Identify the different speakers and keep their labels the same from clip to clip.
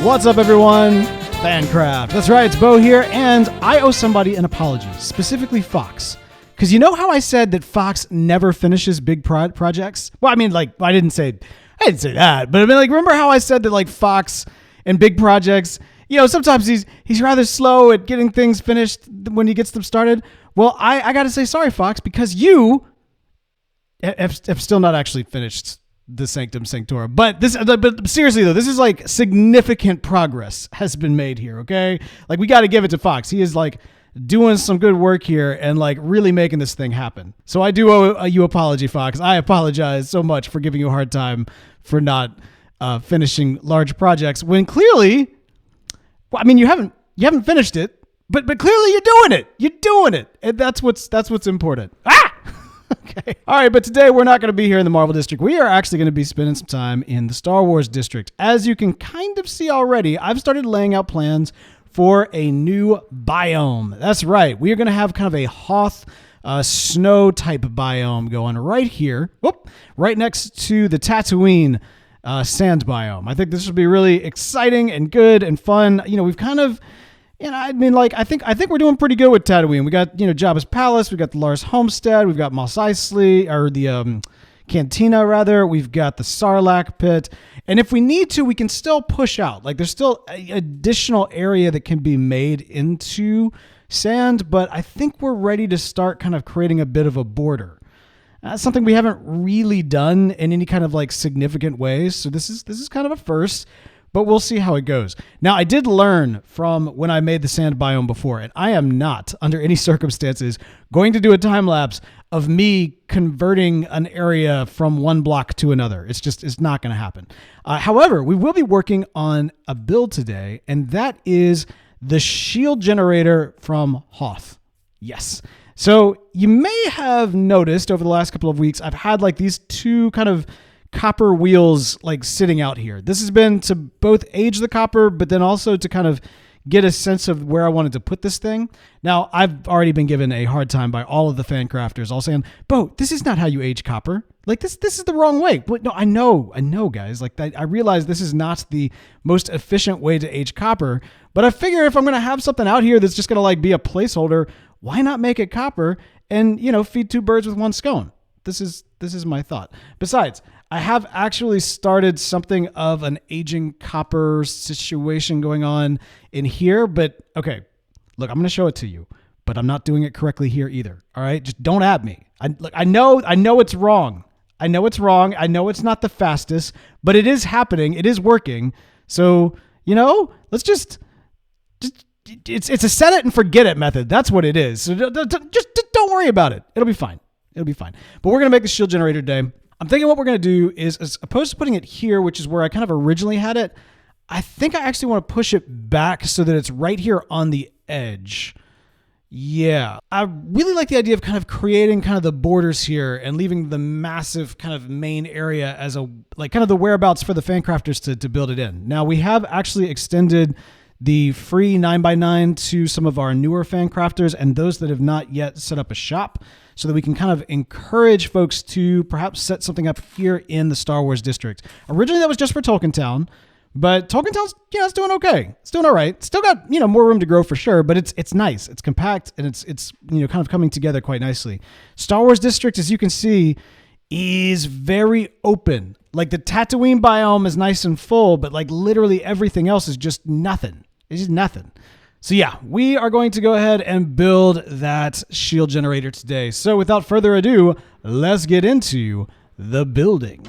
Speaker 1: What's up, everyone? FANCRAFT. That's right, it's Bo here, and I owe somebody an apology, specifically Fox. Because you know how I said that Fox never finishes big projects? Well, I mean, like, I didn't say that, but I mean, like, remember how I said that, like, Fox and big projects, you know, sometimes he's rather slow at getting things finished when he gets them started? Well, I got to say sorry, Fox, because you have still not actually finished the Sanctum Sanctorum. But seriously though, this is like significant progress has been made here. Okay, like we got to give it to Fox. He is like doing some good work here and like really making this thing happen. So I do owe you apology, Fox. I apologize so much for giving you a hard time for not finishing large projects when clearly, well, I mean, you haven't finished it, but clearly you're doing it. You're doing it, and that's what's important. Okay. All right, but today we're not going to be here in the Marvel District. We are actually going to be spending some time in the Star Wars District. As you can kind of see already, I've started laying out plans for a new biome. That's right. We are going to have kind of a Hoth snow type biome going right here, right next to the Tatooine sand biome. I think this will be really exciting and good and fun. You know, we've kind of... You know, I mean, like, I think we're doing pretty good with Tatooine. We got, you know, Jabba's Palace. We got the Lars Homestead. We've got Mos Eisley, or the Cantina, rather. We've got the Sarlacc Pit. And if we need to, we can still push out. Like, there's still additional area that can be made into sand, but I think we're ready to start kind of creating a bit of a border. That's something we haven't really done in any kind of, like, significant ways. So this is kind of a first. But we'll see how it goes. Now, I did learn from when I made the sand biome before, and I am not, under any circumstances, going to do a time lapse of me converting an area from one block to another. It's not going to happen. However, we will be working on a build today, and that is the shield generator from Hoth. Yes. So you may have noticed over the last couple of weeks, I've had like these two kind of copper wheels like sitting out here. This has been to both age the copper, but then also to kind of get a sense of where I wanted to put this thing. Now, I've already been given a hard time by all of the fan crafters, all saying, Bo, this is not how you age copper. Like this is the wrong way. But no, I know, guys. Like I realize this is not the most efficient way to age copper, but I figure if I'm going to have something out here that's just going to like be a placeholder, why not make it copper and, you know, feed two birds with one stone? This is my thought. Besides, I have actually started something of an aging copper situation going on in here, but okay, look, I'm going to show it to you, but I'm not doing it correctly here either. All right. Just don't at me. I know it's wrong. I know it's wrong. I know it's not the fastest, but it is happening. It is working. So, you know, let's just it's a set it and forget it method. That's what it is. So just don't worry about it. It'll be fine. It'll be fine. But we're going to make the shield generator today. I'm thinking what we're going to do is, as opposed to putting it here, which is where I kind of originally had it, I think I actually want to push it back so that it's right here on the edge. Yeah. I really like the idea of kind of creating kind of the borders here and leaving the massive kind of main area as a, like kind of the whereabouts for the fan crafters to build it in. Now we have actually extended the free 9x9 to some of our newer fan crafters and those that have not yet set up a shop, so that we can kind of encourage folks to perhaps set something up here in the Star Wars District. Originally, that was just for Tolkien Town, but Tolkien Town's, it's doing okay. It's doing all right. Still got, more room to grow for sure, but it's nice. It's compact, and it's kind of coming together quite nicely. Star Wars District, as you can see, is very open. Like the Tatooine biome is nice and full, but like literally everything else is just nothing. It's just nothing. So yeah, we are going to go ahead and build that shield generator today. So without further ado, let's get into the building.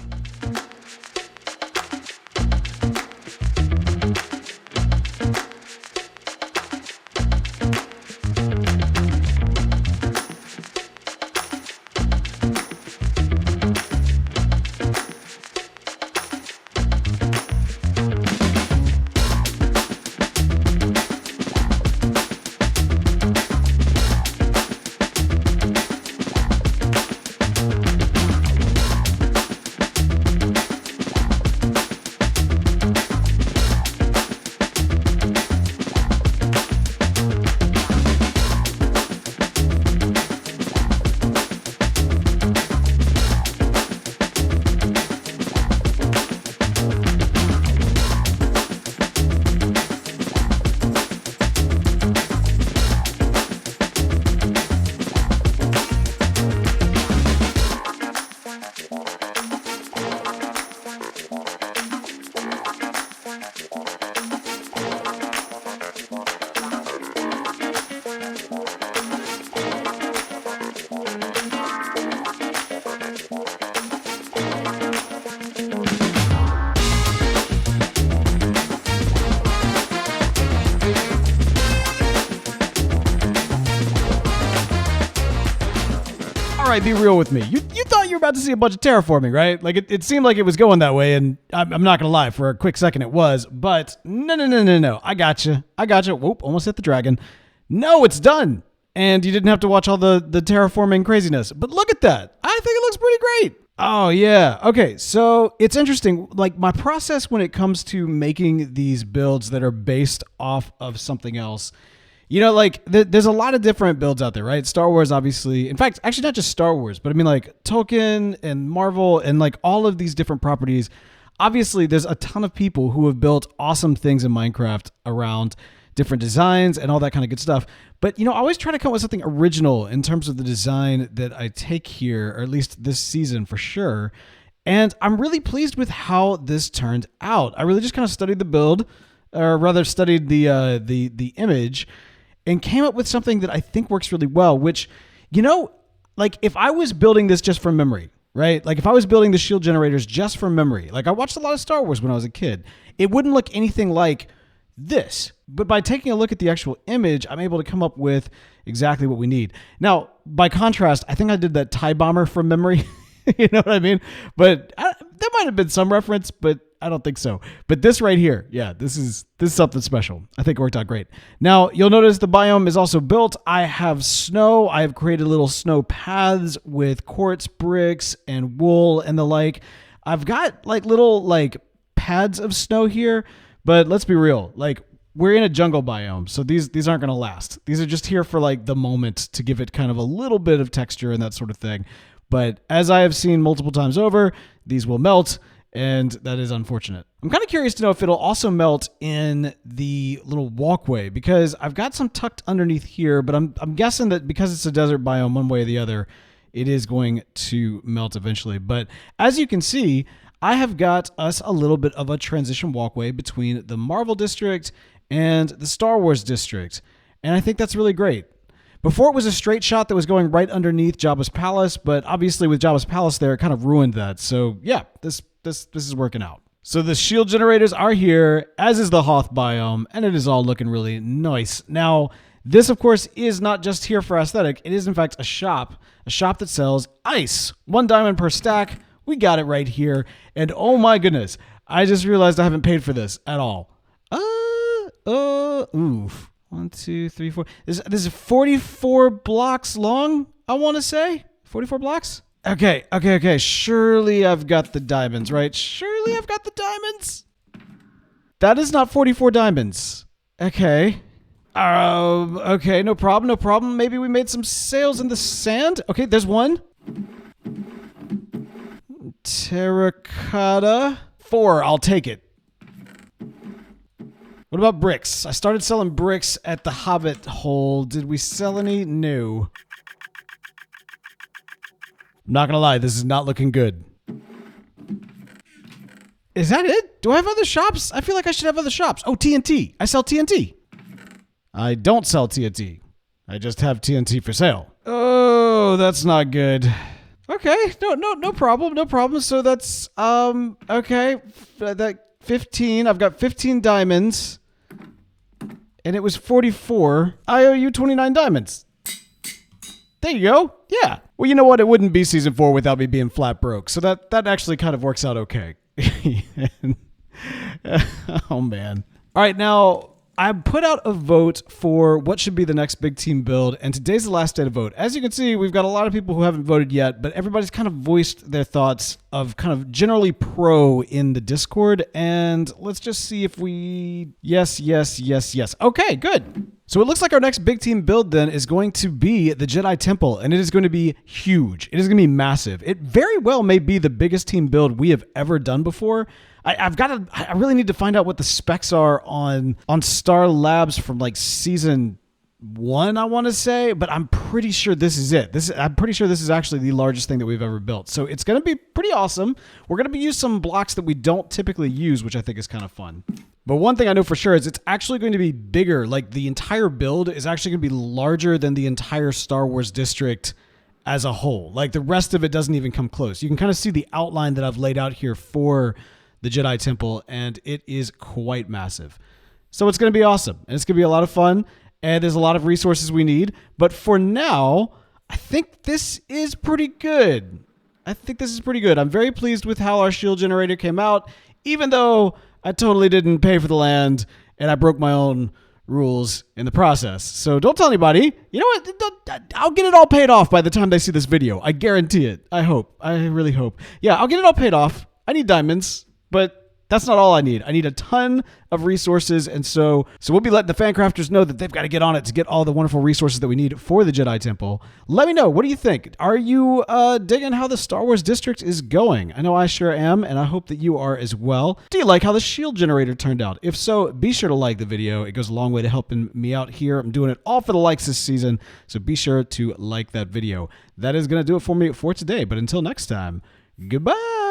Speaker 1: All right, be real with me. You thought you were about to see a bunch of terraforming, right? Like it seemed like it was going that way, and I'm not gonna lie, for a quick second it was, but no. I got you. Whoop, almost hit the dragon. No, it's done. And you didn't have to watch all the terraforming craziness. But look at that. I think it looks pretty great. Oh, yeah. Okay, so it's interesting. Like, my process when it comes to making these builds that are based off of something else, you know, like, there's a lot of different builds out there, right? Star Wars, obviously. In fact, actually, not just Star Wars, but I mean, like, Tolkien and Marvel and, like, all of these different properties. Obviously, there's a ton of people who have built awesome things in Minecraft around different designs and all that kind of good stuff. But, you know, I always try to come up with something original in terms of the design that I take here, or at least this season for sure. And I'm really pleased with how this turned out. I really just kind of studied the build, or rather studied the image, and came up with something that I think works really well, which, you know, like if I was building this just from memory, right? Like if I was building the shield generators just from memory, like I watched a lot of Star Wars when I was a kid, it wouldn't look anything like this. But by taking a look at the actual image, I'm able to come up with exactly what we need. Now, by contrast, I think I did that TIE bomber from memory. You know what I mean? But there might have been some reference, but I don't think so. But this right here, yeah, this is something special. I think it worked out great. Now, you'll notice the biome is also built. I have snow. I have created little snow paths with quartz bricks and wool and the like. I've got like little like pads of snow here. But let's be real, like we're in a jungle biome, so these aren't going to last. These are just here for like the moment to give it kind of a little bit of texture and that sort of thing. But as I have seen multiple times over, these will melt, and that is unfortunate. I'm kind of curious to know if it'll also melt in the little walkway, because I've got some tucked underneath here, but I'm guessing that because it's a desert biome one way or the other, it is going to melt eventually. But as you can see, I have got us a little bit of a transition walkway between the Marvel district and the Star Wars district. And I think that's really great. Before it was a straight shot that was going right underneath Jabba's palace, but obviously with Jabba's palace there, it kind of ruined that. So yeah, this is working out. So the shield generators are here, as is the Hoth biome, and it is all looking really nice. Now, this of course is not just here for aesthetic. It is in fact a shop that sells ice. 1 diamond per stack. We got it right here. And oh my goodness, I just realized I haven't paid for this at all. Oof. 1, 2, 3, 4. This is 44 blocks long, I want to say. 44 blocks? Okay. Surely I've got the diamonds, right? Surely I've got the diamonds. That is not 44 diamonds. Okay. Okay, no problem. Maybe we made some sales in the sand. Okay, there's one. Terracotta. 4, I'll take it. What about bricks? I started selling bricks at the Hobbit hole. Did we sell any? No. I'm not gonna lie, this is not looking good. Is that it? Do I have other shops? I feel like I should have other shops. Oh, TNT. I sell TNT. I don't sell TNT. I just have TNT for sale. Oh, that's not good. Okay, no problem. So that's, okay, that 15, I've got 15 diamonds, and it was 44. I owe you 29 diamonds. There you go. Yeah. Well, you know what? It wouldn't be season 4 without me being flat broke. So that actually kind of works out okay. Oh, man. All right, now I put out a vote for what should be the next big team build, and today's the last day to vote. As you can see, we've got a lot of people who haven't voted yet, but everybody's kind of voiced their thoughts of kind of generally pro in the Discord, and let's just see if we... Yes. Okay, good. So it looks like our next big team build then is going to be the Jedi Temple, and it is going to be huge. It is going to be massive. It very well may be the biggest team build we have ever done before. I really need to find out what the specs are on Star Labs from like season 1, I want to say, but I'm pretty sure this is it. I'm pretty sure this is actually the largest thing that we've ever built. So it's going to be pretty awesome. We're going to use some blocks that we don't typically use, which I think is kind of fun. But one thing I know for sure is it's actually going to be bigger. Like the entire build is actually going to be larger than the entire Star Wars district as a whole. Like the rest of it doesn't even come close. You can kind of see the outline that I've laid out here for the Jedi Temple, and it is quite massive. So it's going to be awesome, and it's going to be a lot of fun, and there's a lot of resources we need. But for now, I think this is pretty good. I'm very pleased with how our shield generator came out, even though I totally didn't pay for the land and I broke my own rules in the process. So don't tell anybody. You know what? I'll get it all paid off by the time they see this video. I guarantee it. I hope. I really hope. Yeah, I'll get it all paid off. I need diamonds, but that's not all I need. I need a ton of resources, and so we'll be letting the FANCRAFTers know that they've got to get on it to get all the wonderful resources that we need for the Jedi Temple. Let me know. What do you think? Are you digging how the Star Wars District is going? I know I sure am, and I hope that you are as well. Do you like how the shield generator turned out? If so, be sure to like the video. It goes a long way to helping me out here. I'm doing it all for the likes this season, so be sure to like that video. That is going to do it for me for today, but until next time, goodbye.